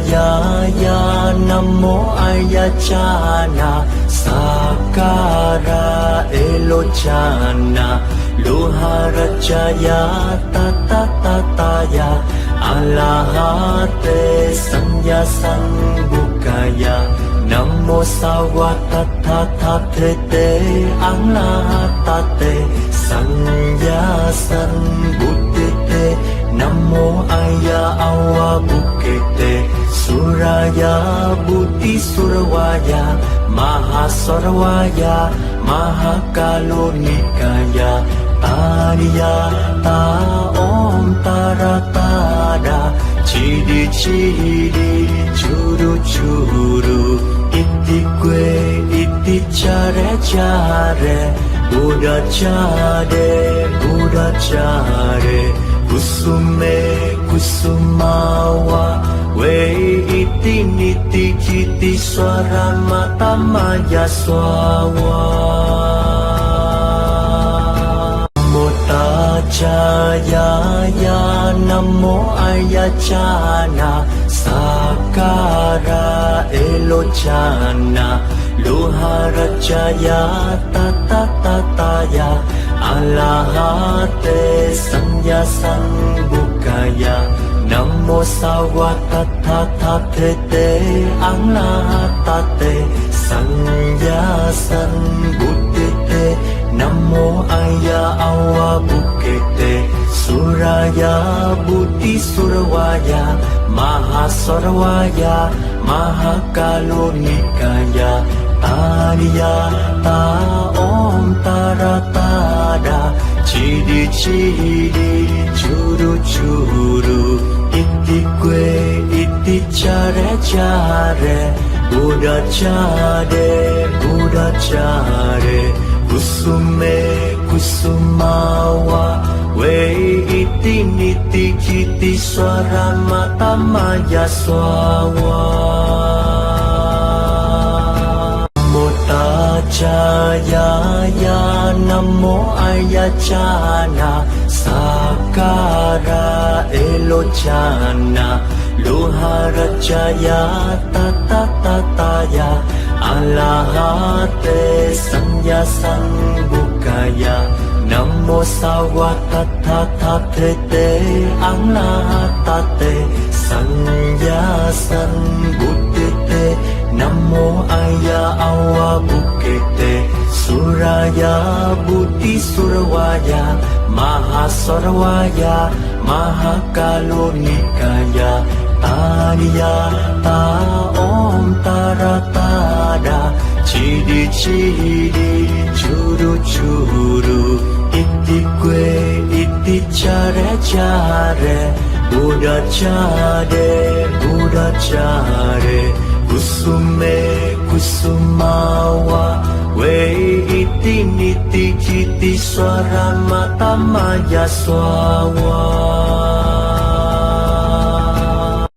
Jaya Namo Ayachana Sakara Elochana Lohara Jaya Tata Tataya Alahate Sanya Sambukaya Namo Sawatatate Anglatate Sanya Sambutite Namo Aya Awa Bukete Suraya Buddhi Surawaya Mahasarawaya Mahakalonikaya Tariya Ta Om Taratada Chidi Chidi Churu Churu Iti Kwe Iti Chare Chare Buddha Chare Buddha Chare Kusume Kusumawa We iti niti kiti swara mata maya swawa Mota Jaya ya Namo Ayachana Sakara Elochana Lohara Jaya Tata Tataya Alahate Sanya Sambukaya Namo Sawatatate Anglatate Sanya Sambutite Namo Aya Awa Bukete Suraya Buddhi Surawaya Mahasarawaya Mahakalonikaya Tariya Ta Om Taratada Chidi Chidi Churu Churu Iti Kwe Iti Chare Chare Buddha Chare Buddha Chare Kusume Kusumawa We iti niti kiti swara mata maya swawa Mota Jaya ya Namo Ayachana Sakara Elochana Lohara Jaya Tata Tataya Alahate Sanya Sambukaya Namo Sawatatate Anglatate Sanya Sambutite Namo Aya Awa Bukete Suraya Buddhi Surawaya Mahasarawaya Mahakalonikaya Tariya Ta Om Taratada Chidi Chidi Churu Churu Iti Kwe Iti Chare Chare Buddha Chare Buddha Chare Kusume Kusumawa We iti niti kiti swara mata maya swawa